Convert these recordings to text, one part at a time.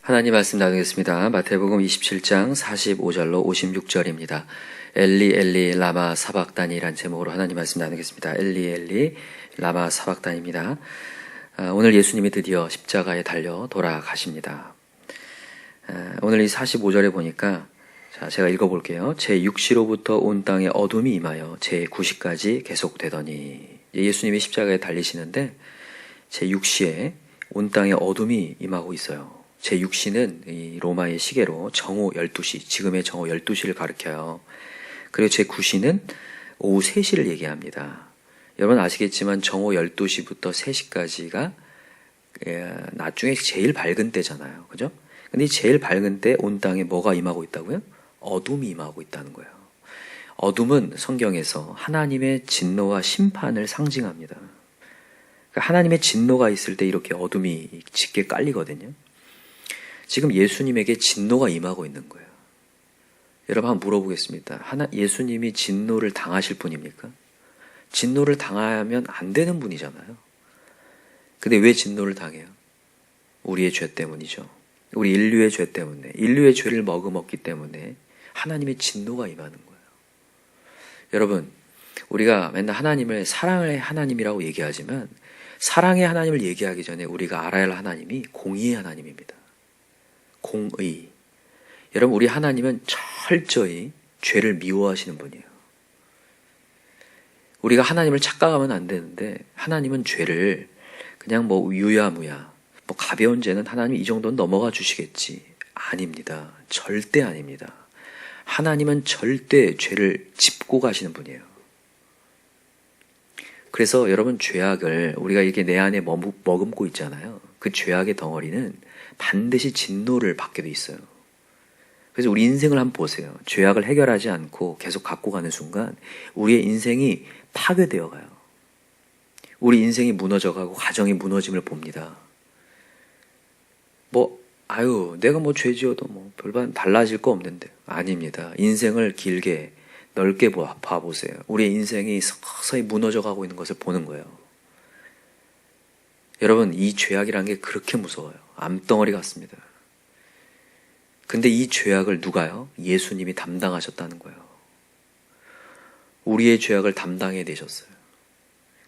하나님 말씀 나누겠습니다. 마태복음 27장 45절로 56절입니다. 엘리 엘리 라마 사박단이란 제목으로 하나님 말씀 나누겠습니다. 엘리 엘리 라마 사박단입니다. 오늘 예수님이 드디어 십자가에 달려 돌아가십니다. 오늘 이 45절에 보니까 제가 읽어볼게요. 제6시로부터 온 땅에 어둠이 임하여 제9시까지 계속되더니, 예수님이 십자가에 달리시는데 제6시에 온 땅에 어둠이 임하고 있어요. 제6시는 이 로마의 시계로 정오 12시, 지금의 정오 12시를 가리켜요. 그리고 제9시는 오후 3시를 얘기합니다. 여러분 아시겠지만 정오 12시부터 3시까지가 낮 중에 제일 밝은 때잖아요. 그죠? 근데 이 제일 밝은 때 온 땅에 뭐가 임하고 있다고요? 어둠이 임하고 있다는 거예요. 어둠은 성경에서 하나님의 진노와 심판을 상징합니다. 그러니까 하나님의 진노가 있을 때 이렇게 어둠이 짙게 깔리거든요. 지금 예수님에게 진노가 임하고 있는 거예요. 여러분 한번 물어보겠습니다. 예수님이 진노를 당하실 분입니까? 진노를 당하면 안 되는 분이잖아요. 근데 왜 진노를 당해요? 우리의 죄 때문이죠. 우리 인류의 죄 때문에, 인류의 죄를 머금었기 때문에 하나님의 진노가 임하는 거예요. 여러분, 우리가 맨날 하나님을 사랑의 하나님이라고 얘기하지만 사랑의 하나님을 얘기하기 전에 우리가 알아야 할 하나님이 공의의 하나님입니다. 공의. 여러분, 우리 하나님은 철저히 죄를 미워하시는 분이에요. 우리가 하나님을 착각하면 안 되는데, 하나님은 죄를 그냥 유야무야, 가벼운 죄는 하나님이 이 정도는 넘어가 주시겠지. 아닙니다. 절대 아닙니다. 하나님은 절대 죄를 짚고 가시는 분이에요. 그래서 여러분, 죄악을 우리가 이렇게 내 안에 머금고 있잖아요. 그 죄악의 덩어리는 반드시 진노를 받게 돼 있어요. 그래서 우리 인생을 한번 보세요. 죄악을 해결하지 않고 계속 갖고 가는 순간 우리의 인생이 파괴되어 가요. 우리 인생이 무너져가고 가정이 무너짐을 봅니다. 내가 죄 지어도 별반 달라질 거 없는데. 아닙니다. 인생을 길게 넓게 봐보세요. 우리의 인생이 서서히 무너져가고 있는 것을 보는 거예요. 여러분, 이 죄악이라는 게 그렇게 무서워요. 암덩어리 같습니다. 근데 이 죄악을 누가요? 예수님이 담당하셨다는 거예요. 우리의 죄악을 담당해 내셨어요.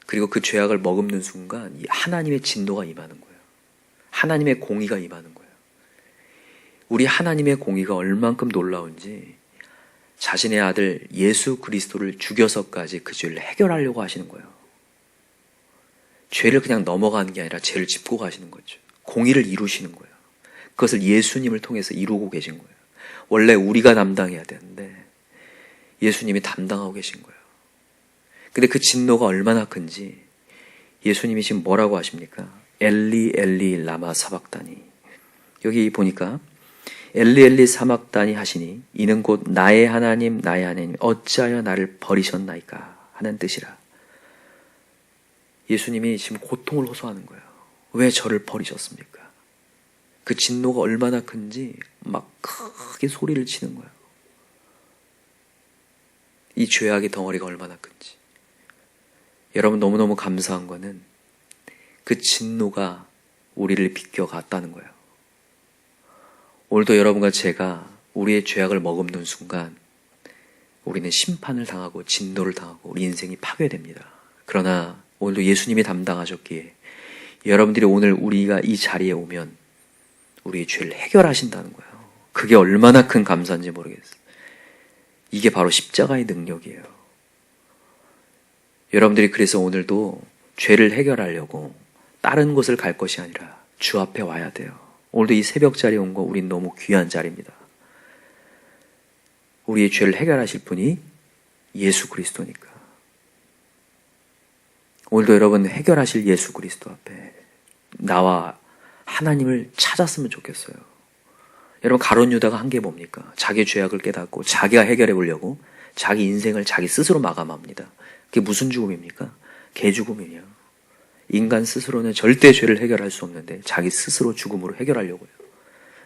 그리고 그 죄악을 머금는 순간 하나님의 진노가 임하는 거예요. 하나님의 공의가 임하는 거예요. 우리 하나님의 공의가 얼만큼 놀라운지 자신의 아들 예수 그리스도를 죽여서까지 그 죄를 해결하려고 하시는 거예요. 죄를 그냥 넘어가는 게 아니라 죄를 짚고 가시는 거죠. 공의를 이루시는 거예요. 그것을 예수님을 통해서 이루고 계신 거예요. 원래 우리가 담당해야 되는데 예수님이 담당하고 계신 거예요. 근데 그 진노가 얼마나 큰지 예수님이 지금 뭐라고 하십니까? 엘리 엘리 라마 사박다니. 여기 보니까 엘리 엘리 사박다니 하시니 이는 곧 나의 하나님 나의 하나님 어찌하여 나를 버리셨나이까 하는 뜻이라. 예수님이 지금 고통을 호소하는 거예요. 왜 저를 버리셨습니까? 그 진노가 얼마나 큰지 크게 소리를 치는 거예요. 이 죄악의 덩어리가 얼마나 큰지. 여러분, 너무너무 감사한 거는 그 진노가 우리를 비껴갔다는 거예요. 오늘도 여러분과 제가 우리의 죄악을 머금는 순간 우리는 심판을 당하고 진노를 당하고 우리 인생이 파괴됩니다. 그러나 오늘도 예수님이 담당하셨기에 여러분들이 오늘 우리가 이 자리에 오면 우리의 죄를 해결하신다는 거예요. 그게 얼마나 큰 감사인지 모르겠어요. 이게 바로 십자가의 능력이에요. 여러분들이 그래서 오늘도 죄를 해결하려고 다른 곳을 갈 것이 아니라 주 앞에 와야 돼요. 오늘도 이 새벽 자리에 온 거 우린 너무 귀한 자리입니다. 우리의 죄를 해결하실 분이 예수 그리스도니까. 오늘도 여러분 해결하실 예수 그리스도 앞에 나와 하나님을 찾았으면 좋겠어요. 여러분, 가룟 유다가 한 게 뭡니까? 자기 죄악을 깨닫고 자기가 해결해 보려고 자기 인생을 자기 스스로 마감합니다. 그게 무슨 죽음입니까? 개죽음이에요. 인간 스스로는 절대 죄를 해결할 수 없는데 자기 스스로 죽음으로 해결하려고요.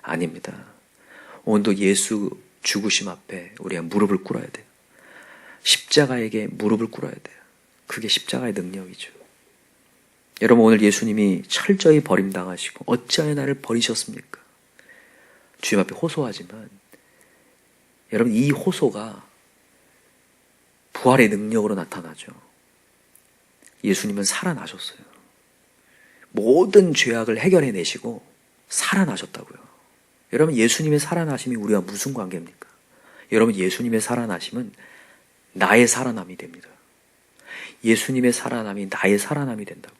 아닙니다. 오늘도 예수 죽으심 앞에 우리가 무릎을 꿇어야 돼요. 십자가에게 무릎을 꿇어야 돼요. 그게 십자가의 능력이죠. 여러분, 오늘 예수님이 철저히 버림당하시고 어찌하여 나를 버리셨습니까? 주님 앞에 호소하지만 여러분 이 호소가 부활의 능력으로 나타나죠. 예수님은 살아나셨어요. 모든 죄악을 해결해내시고 살아나셨다고요. 여러분 예수님의 살아나심이 우리와 무슨 관계입니까? 여러분 예수님의 살아나심은 나의 살아남이 됩니다. 예수님의 살아남이 나의 살아남이 된다고요.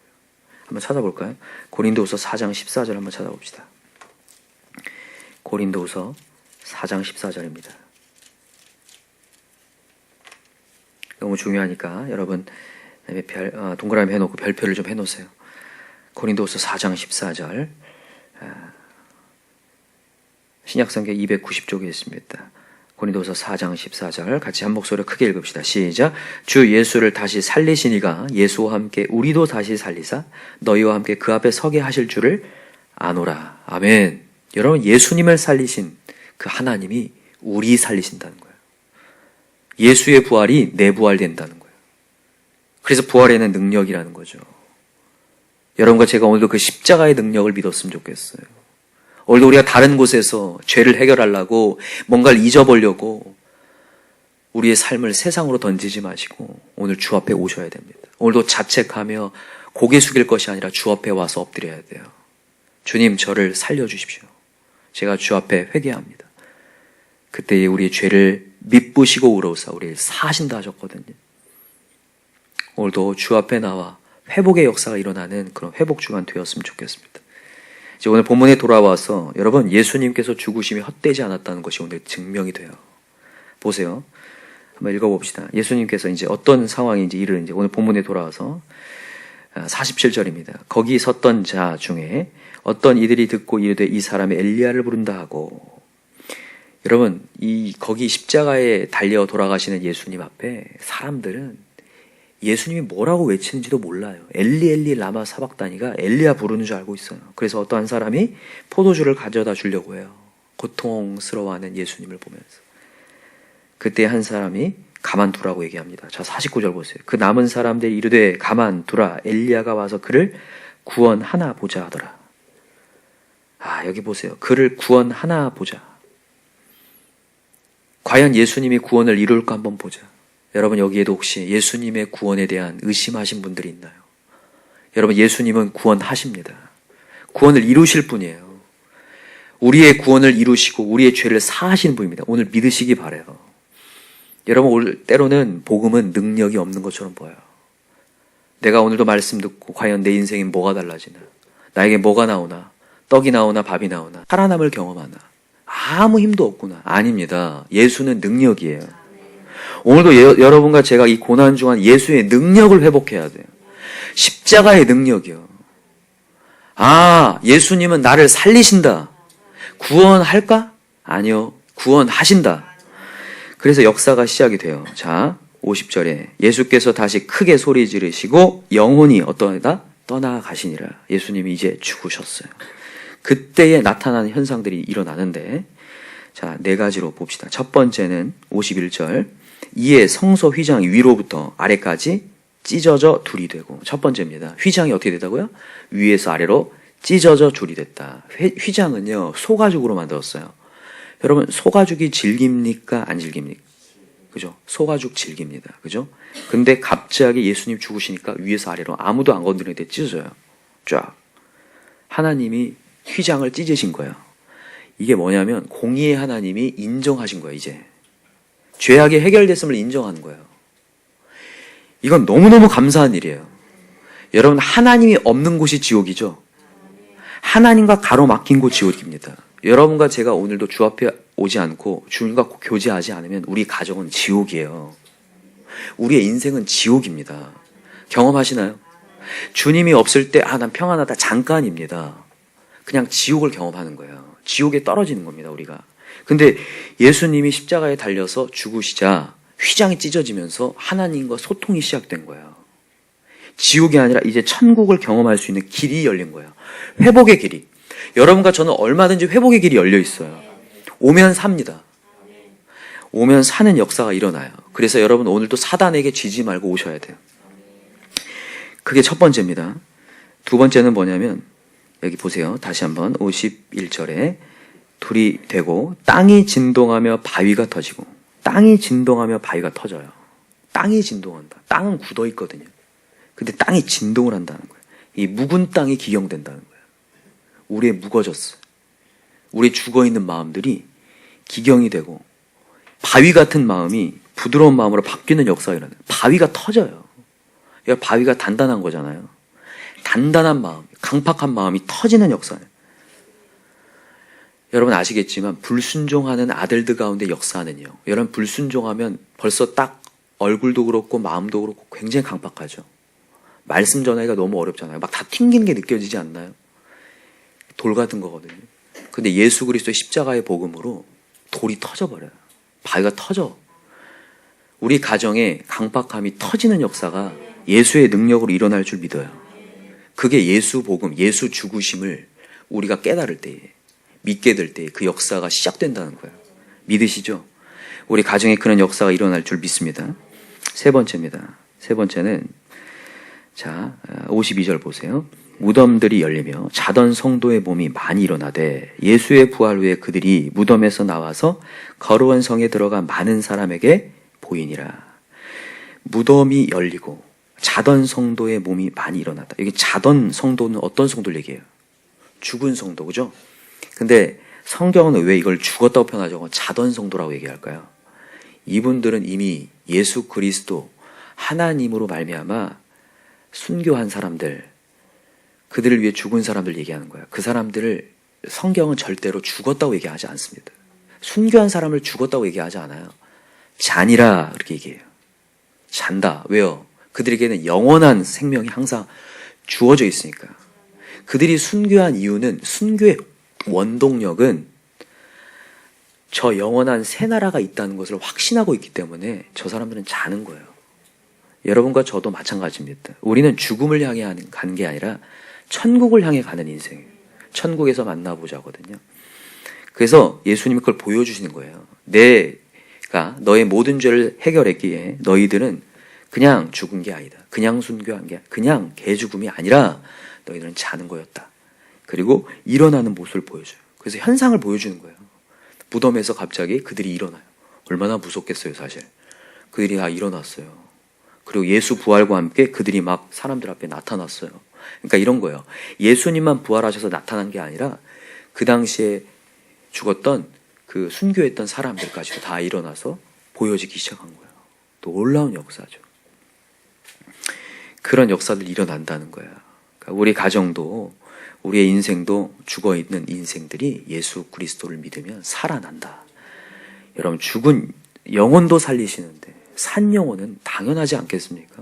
한번 찾아볼까요? 고린도후서 4장 14절 한번 찾아봅시다. 고린도후서 4장 14절입니다. 너무 중요하니까 여러분 동그라미 해놓고 별표를 좀 해놓으세요. 고린도후서 4장 14절 신약성경 290쪽에 있습니다. 고린도후서 4장 14절 같이 한 목소리로 크게 읽읍시다. 시작. 주 예수를 다시 살리시니가 예수와 함께 우리도 다시 살리사 너희와 함께 그 앞에 서게 하실 줄을 아노라. 아멘. 여러분 예수님을 살리신 그 하나님이 우리 살리신다는 거예요. 예수의 부활이 내 부활 된다는 거예요. 그래서 부활에는 능력이라는 거죠. 여러분과 제가 오늘도 그 십자가의 능력을 믿었으면 좋겠어요. 오늘도 우리가 다른 곳에서 죄를 해결하려고 뭔가를 잊어보려고 우리의 삶을 세상으로 던지지 마시고 오늘 주 앞에 오셔야 됩니다. 오늘도 자책하며 고개 숙일 것이 아니라 주 앞에 와서 엎드려야 돼요. 주님 저를 살려주십시오. 제가 주 앞에 회개합니다. 그때에 우리의 죄를 미쁘시고 우러우사 우리를 사하신다 하셨거든요. 오늘도 주 앞에 나와 회복의 역사가 일어나는 그런 회복 주간 되었으면 좋겠습니다. 이제 오늘 본문에 돌아와서 여러분 예수님께서 죽으심이 헛되지 않았다는 것이 오늘 증명이 돼요. 보세요. 한번 읽어봅시다. 예수님께서 이제 어떤 상황인지 이를 이제 오늘 본문에 돌아와서 47절입니다. 거기 섰던 자 중에 어떤 이들이 듣고 이르되 이 사람이 엘리야를 부른다 하고 여러분 거기 십자가에 달려 돌아가시는 예수님 앞에 사람들은 예수님이 뭐라고 외치는지도 몰라요. 엘리 엘리 라마 사박다니가 엘리야 부르는 줄 알고 있어요. 그래서 어떠한 사람이 포도주를 가져다 주려고 해요. 고통스러워하는 예수님을 보면서. 그때 한 사람이 가만두라고 얘기합니다. 자 49절 보세요. 그 남은 사람들이 이르되 가만두라 엘리야가 와서 그를 구원하나 보자 하더라. 여기 보세요. 그를 구원하나 보자. 과연 예수님이 구원을 이룰까 한번 보자. 여러분 여기에도 혹시 예수님의 구원에 대한 의심하신 분들이 있나요? 여러분 예수님은 구원하십니다. 구원을 이루실 분이에요. 우리의 구원을 이루시고 우리의 죄를 사하신 분입니다. 오늘 믿으시기 바라요. 여러분 때로는 복음은 능력이 없는 것처럼 보여요. 내가 오늘도 말씀 듣고 과연 내 인생에 뭐가 달라지나? 나에게 뭐가 나오나? 떡이 나오나 밥이 나오나? 살아남을 경험하나? 아무 힘도 없구나. 아닙니다. 예수는 능력이에요. 오늘도 여러분과 제가 이 고난 중한 예수의 능력을 회복해야 돼요. 십자가의 능력이요. 예수님은 나를 살리신다. 구원할까? 아니요. 구원하신다. 그래서 역사가 시작이 돼요. 자, 50절에 예수께서 다시 크게 소리 지르시고 영혼이 어떠하다? 떠나가시니라. 예수님이 이제 죽으셨어요. 그때에 나타나는 현상들이 일어나는데 자, 네 가지로 봅시다. 첫 번째는 51절 이에 성소 휘장이 위로부터 아래까지 찢어져 둘이 되고 첫 번째입니다. 휘장이 어떻게 되다고요? 위에서 아래로 찢어져 둘이 됐다. 휘장은요 소가죽으로 만들었어요. 여러분 소가죽이 질깁니까? 안 질깁니까? 그죠? 소가죽 질깁니다. 그죠? 근데 갑자기 예수님 죽으시니까 위에서 아래로 아무도 안 건드리는데 찢어져요. 쫙. 하나님이 휘장을 찢으신 거예요. 이게 뭐냐면 공의의 하나님이 인정하신 거예요. 이제 죄악이 해결됐음을 인정하는 거예요. 이건 너무너무 감사한 일이에요. 여러분 하나님이 없는 곳이 지옥이죠. 하나님과 가로막힌 곳 지옥입니다. 여러분과 제가 오늘도 주 앞에 오지 않고 주님과 교제하지 않으면 우리 가정은 지옥이에요. 우리의 인생은 지옥입니다. 경험하시나요? 주님이 없을 때 난 평안하다 잠깐입니다. 그냥 지옥을 경험하는 거예요. 지옥에 떨어지는 겁니다. 우리가. 근데 예수님이 십자가에 달려서 죽으시자 휘장이 찢어지면서 하나님과 소통이 시작된 거예요. 지옥이 아니라 이제 천국을 경험할 수 있는 길이 열린 거예요. 회복의 길이. 여러분과 저는 얼마든지 회복의 길이 열려 있어요. 오면 삽니다. 오면 사는 역사가 일어나요. 그래서 여러분 오늘도 사단에게 지지 말고 오셔야 돼요. 그게 첫 번째입니다. 두 번째는 뭐냐면 여기 보세요. 다시 한번 51절에 둘이 되고 땅이 진동하며 바위가 터지고 땅이 진동하며 바위가 터져요. 땅이 진동한다. 땅은 굳어 있거든요. 근데 땅이 진동을 한다는 거예요. 이 묵은 땅이 기경된다는 거예요. 우리의 묵어졌어. 우리 죽어있는 마음들이 기경이 되고 바위 같은 마음이 부드러운 마음으로 바뀌는 역사가 일어나요. 바위가 터져요. 바위가 단단한 거잖아요. 단단한 마음, 강팍한 마음이 터지는 역사예요. 여러분 아시겠지만 불순종하는 아들들 가운데 역사는요. 여러분 불순종하면 벌써 딱 얼굴도 그렇고 마음도 그렇고 굉장히 강팍하죠. 말씀 전하기가 너무 어렵잖아요. 막 다 튕기는 게 느껴지지 않나요? 돌 같은 거거든요. 근데 예수 그리스도의 십자가의 복음으로 돌이 터져버려요. 바위가 터져. 우리 가정에 강팍함이 터지는 역사가 예수의 능력으로 일어날 줄 믿어요. 그게 예수 복음, 예수 죽으심을 우리가 깨달을 때에, 믿게 될 때에 그 역사가 시작된다는 거예요. 믿으시죠? 우리 가정에 그런 역사가 일어날 줄 믿습니다. 세 번째입니다. 세 번째는 52절 보세요. 무덤들이 열리며 자던 성도의 몸이 많이 일어나되 예수의 부활 후에 그들이 무덤에서 나와서 거룩한 성에 들어가 많은 사람에게 보이니라. 무덤이 열리고 자던 성도의 몸이 많이 일어났다. 여기 자던 성도는 어떤 성도를 얘기해요? 죽은 성도, 그죠? 근데 성경은 왜 이걸 죽었다고 표현하죠? 자던 성도라고 얘기할까요? 이분들은 이미 예수 그리스도 하나님으로 말미암아 순교한 사람들, 그들을 위해 죽은 사람들 얘기하는 거예요. 그 사람들을 성경은 절대로 죽었다고 얘기하지 않습니다. 순교한 사람을 죽었다고 얘기하지 않아요. 잔이라 그렇게 얘기해요. 잔다. 왜요? 그들에게는 영원한 생명이 항상 주어져 있으니까. 그들이 순교한 이유는, 순교의 원동력은 저 영원한 새 나라가 있다는 것을 확신하고 있기 때문에 저 사람들은 자는 거예요. 여러분과 저도 마찬가지입니다. 우리는 죽음을 향해 가는 게 아니라 천국을 향해 가는 인생이에요. 천국에서 만나보자거든요. 그래서 예수님이 그걸 보여주시는 거예요. 내가 너의 모든 죄를 해결했기에 너희들은 그냥 죽은 게 아니다. 그냥 순교한 게, 그냥 개죽음이 아니라 너희들은 자는 거였다. 그리고 일어나는 모습을 보여줘요. 그래서 현상을 보여주는 거예요. 무덤에서 갑자기 그들이 일어나요. 얼마나 무섭겠어요, 사실. 그들이 다 일어났어요. 그리고 예수 부활과 함께 그들이 막 사람들 앞에 나타났어요. 그러니까 이런 거예요. 예수님만 부활하셔서 나타난 게 아니라 그 당시에 죽었던 그 순교했던 사람들까지도 다 일어나서 보여지기 시작한 거예요. 또 놀라운 역사죠. 그런 역사들이 일어난다는 거예요. 그러니까 우리 가정도 우리의 인생도 죽어있는 인생들이 예수 그리스도를 믿으면 살아난다. 여러분 죽은 영혼도 살리시는데 산 영혼은 당연하지 않겠습니까?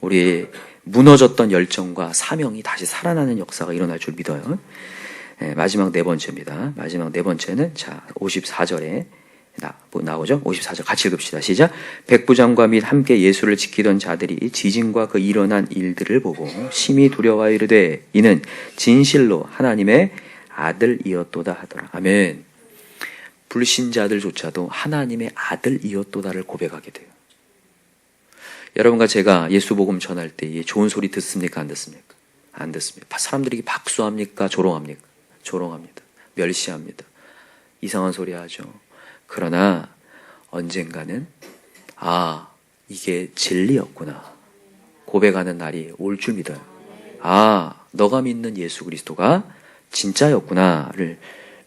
우리의 무너졌던 열정과 사명이 다시 살아나는 역사가 일어날 줄 믿어요. 마지막 네 번째입니다. 마지막 네 번째는 54절에 나오죠? 54절 같이 읽읍시다. 시작. 백부장과 및 함께 예수를 지키던 자들이 지진과 그 일어난 일들을 보고 심히 두려워하여 이르되 이는 진실로 하나님의 아들이었도다 하더라. 아멘. 불신자들조차도 하나님의 아들이었도다를 고백하게 돼요. 여러분과 제가 예수 복음 전할 때 좋은 소리 듣습니까? 안 듣습니까? 안 듣습니다. 사람들이 박수합니까? 조롱합니까? 조롱합니다. 멸시합니다. 이상한 소리 하죠. 그러나 언젠가는 이게 진리였구나 고백하는 날이 올 줄 믿어요. 너가 믿는 예수 그리스도가 진짜였구나를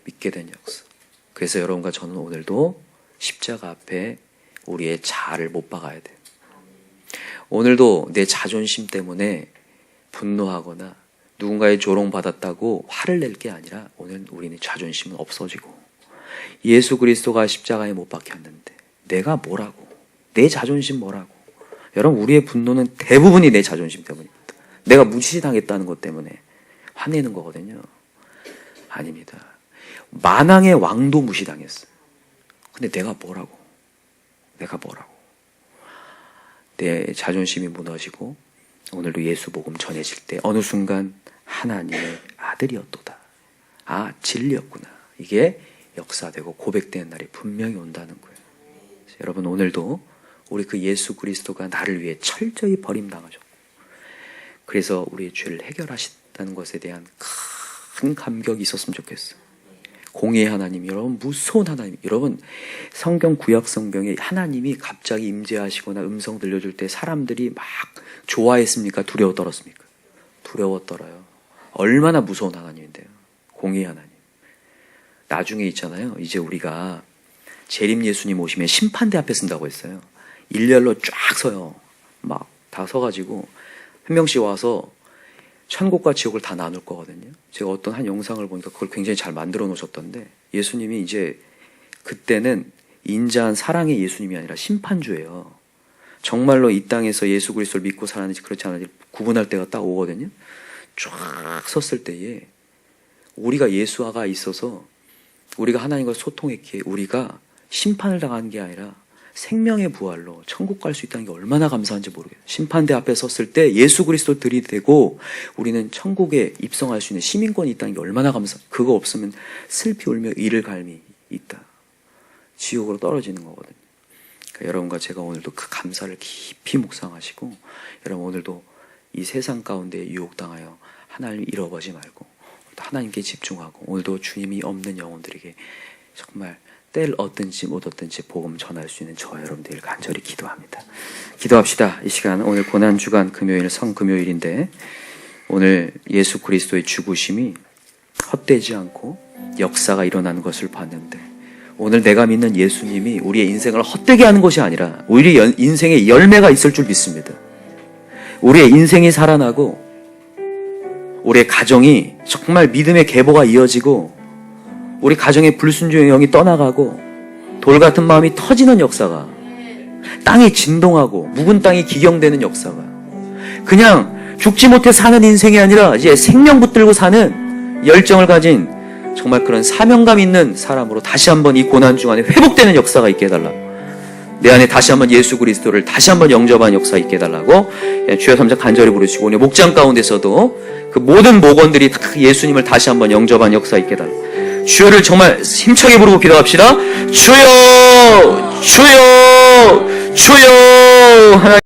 믿게 된 역사. 그래서 여러분과 저는 오늘도 십자가 앞에 우리의 자아를 못 박아야 돼요. 오늘도 내 자존심 때문에 분노하거나 누군가의 조롱받았다고 화를 낼 게 아니라 오늘 우리는 자존심은 없어지고 예수 그리스도가 십자가에 못 박혔는데 내가 뭐라고, 내 자존심 뭐라고. 여러분 우리의 분노는 대부분이 내 자존심 때문입니다. 내가 무시당했다는 것 때문에 화내는 거거든요. 아닙니다. 만왕의 왕도 무시당했어요. 근데 내가 뭐라고, 내 자존심이 무너지고 오늘도 예수 복음 전해질 때 어느 순간 하나님의 아들이었도다. 진리였구나. 이게 역사되고 고백되는 날이 분명히 온다는 거예요. 여러분 오늘도 우리 그 예수 그리스도가 나를 위해 철저히 버림당하셨고 그래서 우리의 죄를 해결하셨다는 것에 대한 큰 감격이 있었으면 좋겠어요. 공의의 하나님, 여러분 무서운 하나님. 여러분 성경 구약 성경에 하나님이 갑자기 임재하시거나 음성 들려줄 때 사람들이 막 좋아했습니까? 두려워 떨었습니까? 두려워 떨어요. 얼마나 무서운 하나님인데요. 공의의 하나님. 나중에 있잖아요. 이제 우리가 재림 예수님 오시면 심판대 앞에 쓴다고 했어요. 일렬로 쫙 서요. 막 다 서가지고 한 명씩 와서 천국과 지옥을 다 나눌 거거든요. 제가 어떤 한 영상을 보니까 그걸 굉장히 잘 만들어 놓으셨던데, 예수님이 이제 그때는 인자한 사랑의 예수님이 아니라 심판주예요. 정말로 이 땅에서 예수 그리스도를 믿고 살았는지 그렇지 않은지 구분할 때가 딱 오거든요. 쫙 섰을 때에 우리가 예수와가 있어서 우리가 하나님과 소통했기에 우리가 심판을 당한 게 아니라 생명의 부활로 천국 갈 수 있다는 게 얼마나 감사한지 모르겠어요. 심판대 앞에 섰을 때 예수 그리스도 들이대고 우리는 천국에 입성할 수 있는 시민권이 있다는 게 얼마나 그거 없으면 슬피 울며 이를 갈미 있다. 지옥으로 떨어지는 거거든요. 그러니까 여러분과 제가 오늘도 그 감사를 깊이 묵상하시고, 여러분 오늘도 이 세상 가운데 유혹당하여 하나님을 잃어버리지 말고 하나님께 집중하고, 오늘도 주님이 없는 영혼들에게 정말 때를 얻든지 못 얻든지 복음 전할 수 있는 저와 여러분들 간절히 기도합니다. 기도합시다. 이 시간 오늘 고난주간 금요일 성금요일인데, 오늘 예수 그리스도의 죽으심이 헛되지 않고 역사가 일어나는 것을 봤는데, 오늘 내가 믿는 예수님이 우리의 인생을 헛되게 하는 것이 아니라 오히려 인생에 열매가 있을 줄 믿습니다. 우리의 인생이 살아나고 우리의 가정이 정말 믿음의 계보가 이어지고 우리 가정의 불순종의 영이 떠나가고 돌같은 마음이 터지는 역사가, 땅이 진동하고 묵은 땅이 기경되는 역사가, 그냥 죽지 못해 사는 인생이 아니라 이제 생명 붙들고 사는 열정을 가진 정말 그런 사명감 있는 사람으로 다시 한번 이 고난주간에 회복되는 역사가 있게 해달라고, 내 안에 다시 한번 예수 그리스도를 다시 한번 영접하는 역사 있게 해달라고 주여 삼자 간절히 부르시고, 오늘 목장 가운데서도 그 모든 목원들이 다 예수님을 다시 한번 영접하는 역사 있게 해달라고 주여를 정말 힘차게 부르고 기도합시다. 주여, 주여, 주여. 하나님